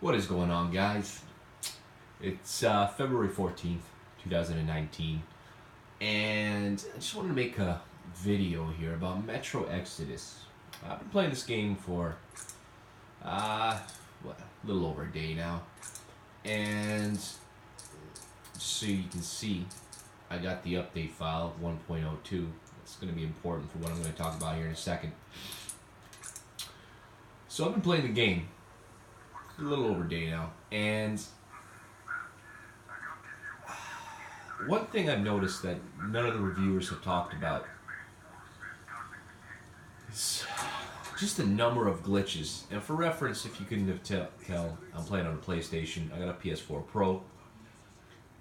What is going on, guys? It's February 14th, 2019, and I just wanted to make a video here about Metro Exodus. I've been playing this game for a little over a day now, and so you can see, I got the update file of 1.02. It's going to be important for what I'm going to talk about here in a second. So I've been playing the game a little over a day now, and one thing I've noticed that none of the reviewers have talked about is just the number of glitches. And for reference, if you couldn't have tell, I'm playing on a PlayStation. I got a PS4 Pro,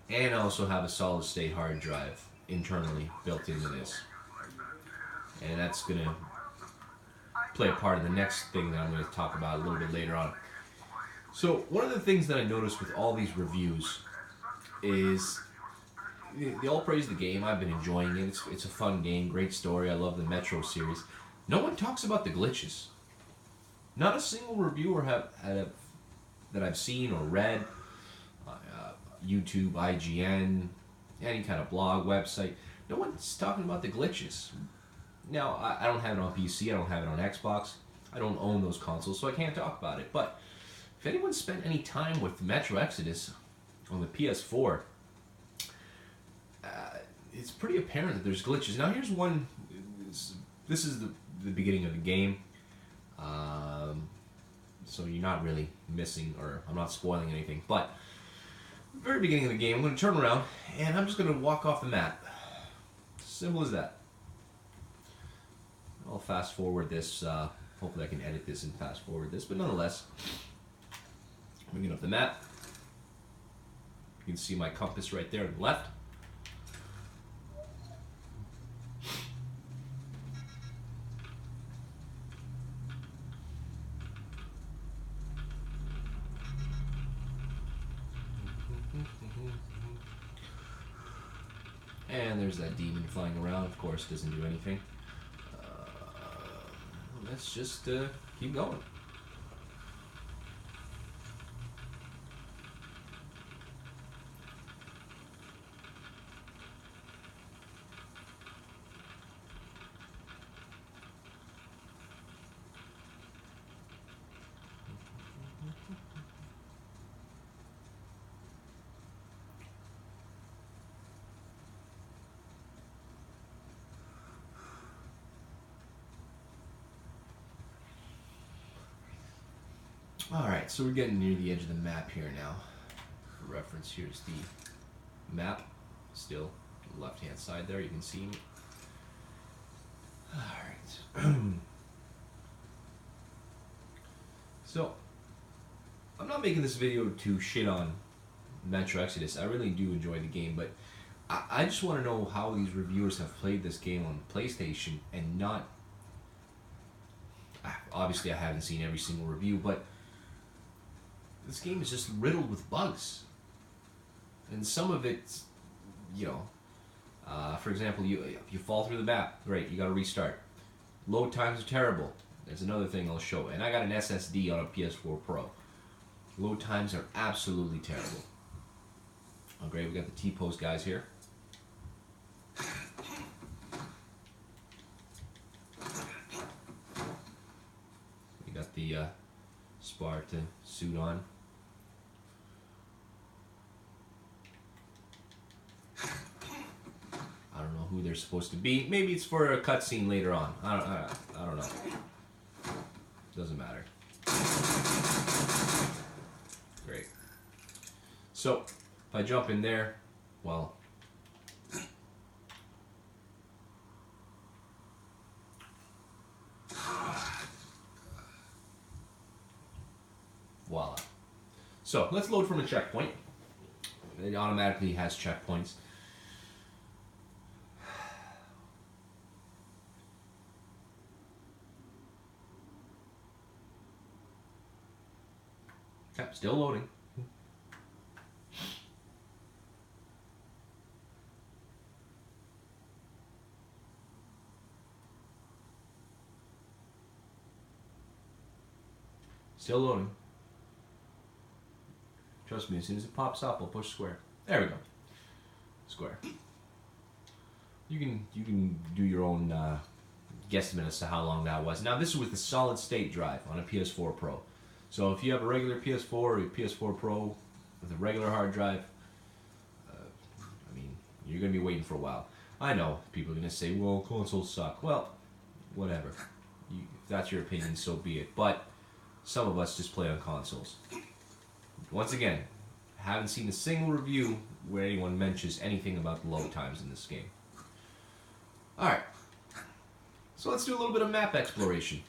and I also have a solid state hard drive internally built into this, and that's gonna play a part in the next thing that I'm going to talk about a little bit later on. So one of the things that I noticed with all these reviews is they all praise the game. I've been enjoying it. It's a fun game, great story. I love the Metro series. No one talks about the glitches. Not a single reviewer that I've seen or read, YouTube, IGN, any kind of blog, website. No one's talking about the glitches. Now, I don't have it on PC. I don't have it on Xbox. I don't own those consoles, so I can't talk about it. But if anyone spent any time with Metro Exodus on the PS4, it's pretty apparent that there's glitches. Now, here's one. This is the beginning of the game, so you're not really missing, or I'm not spoiling anything. But very beginning of the game, I'm going to turn around, and I'm just going to walk off the map. Simple as that. I'll fast forward this. Hopefully I can edit this and fast forward this, but nonetheless, I'm getting off the map. You can see my compass right there on the left. And there's that demon flying around. Of course, doesn't do anything. Let's just keep going. Alright, so we're getting near the edge of the map here now. For reference, here's the map. Still on the left hand side there, you can see me. Alright. So, I'm not making this video to shit on Metro Exodus. I really do enjoy the game, but I just want to know how these reviewers have played this game on PlayStation and not... Obviously, I haven't seen every single review, but this game is just riddled with bugs. And some of it, for example, you fall through the map, great, you gotta restart. Load times are terrible. There's another thing I'll show. And I got an SSD on a PS4 Pro. Load times are absolutely terrible. Oh great, we got the T-post guys here. We got the Spartan suit on. I don't know who they're supposed to be. Maybe it's for a cutscene later on. I don't know. Doesn't matter. Great. So, if I jump in there, well... Voila. So, let's load from a checkpoint. It automatically has checkpoints. Yep, still loading. Still loading. Trust me, as soon as it pops up, I'll push square. There we go. Square. You can do your own guesstimate as to how long that was. Now this is with the solid state drive on a PS4 Pro. So if you have a regular PS4 or a PS4 Pro with a regular hard drive, I mean, you're going to be waiting for a while. I know people are going to say, well, consoles suck. Well, whatever. If that's your opinion, so be it. But some of us just play on consoles. Once again, haven't seen a single review where anyone mentions anything about the load times in this game. Alright, so let's do a little bit of map exploration.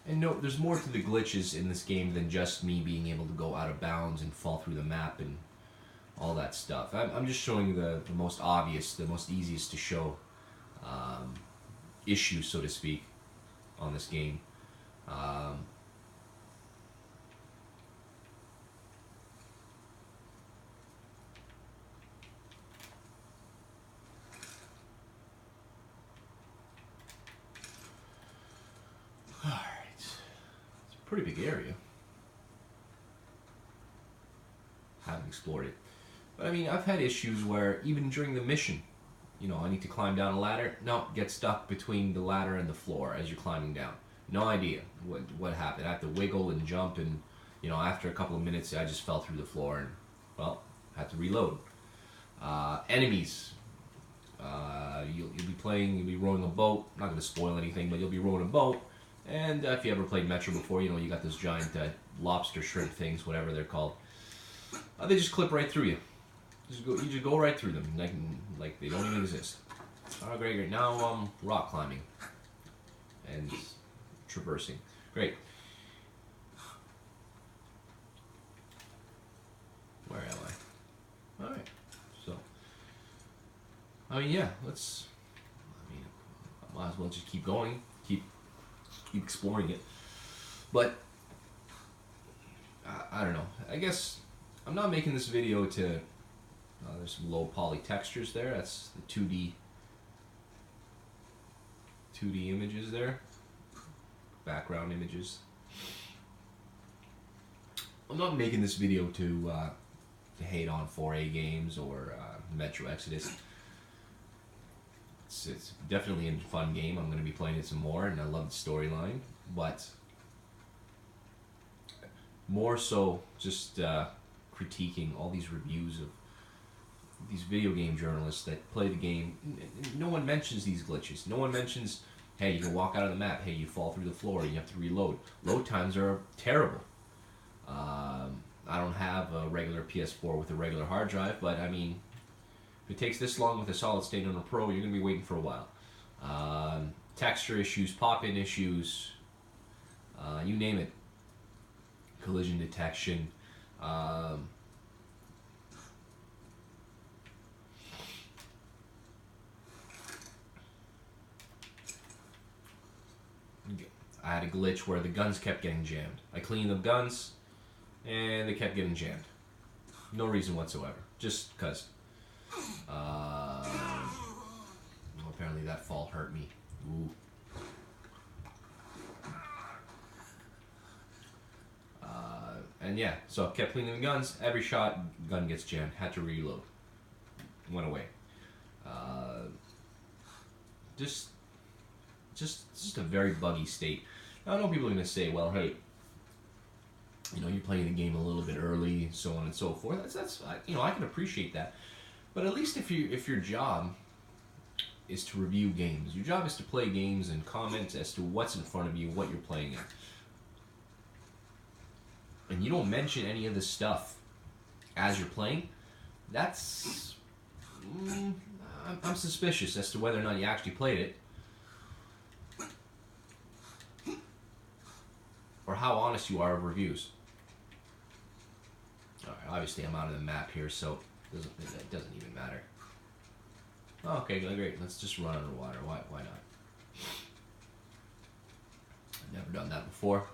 And note, there's more to the glitches in this game than just me being able to go out of bounds and fall through the map and all that stuff. I'm just showing the most obvious, the most easiest to show issues, so to speak, on this game. Alright, it's a pretty big area. Haven't explored it. But I mean, I've had issues where even during the mission, you know, I need to climb down a ladder. No, get stuck between the ladder and the floor as you're climbing down. No idea what happened. I have to wiggle and jump, and you know, after a couple of minutes, I just fell through the floor and, well, had to reload. Enemies. You'll be playing. You'll be rowing a boat. I'm not going to spoil anything, but you'll be rowing a boat. And if you ever played Metro before, you know you got those giant lobster shrimp things, whatever they're called. They just clip right through you. You just go right through them, like they don't even exist. Oh, great. Now, rock climbing and traversing. Great. Where am I? All right. So, I mean, yeah. I might as well just keep going, keep exploring it. But I don't know. I guess I'm not making this video to. There's some low poly textures there. That's the 2D images there. Background images. I'm not making this video to hate on 4A games or Metro Exodus. It's definitely a fun game. I'm going to be playing it some more, and I love the storyline. But more so, just critiquing all these reviews of these video game journalists that play the game. No one mentions these glitches. No one mentions, hey, you can walk out of the map. Hey, you fall through the floor. You have to reload. Load times are terrible. I don't have a regular PS4 with a regular hard drive, but I mean, if it takes this long with a solid state on a Pro, you're going to be waiting for a while. Texture issues, pop-in issues, you name it. Collision detection. I had a glitch where the guns kept getting jammed. I cleaned the guns, and they kept getting jammed. No reason whatsoever. Just because. Well, apparently that fall hurt me. Ooh. And yeah, so I kept cleaning the guns. Every shot, gun gets jammed. Had to reload. Went away. Just a very buggy state. Now, I know people are going to say, well, hey, you know, you're playing the game a little bit early, so on and so forth. That's you know, I can appreciate that. But at least if your job is to review games, your job is to play games and comment as to what's in front of you, what you're playing in, and you don't mention any of this stuff as you're playing, that's I'm suspicious as to whether or not you actually played it, or how honest you are of reviews. Alright, obviously I'm out of the map here, so it doesn't even matter. Oh, okay, great. Let's just run underwater. Why not? I've never done that before.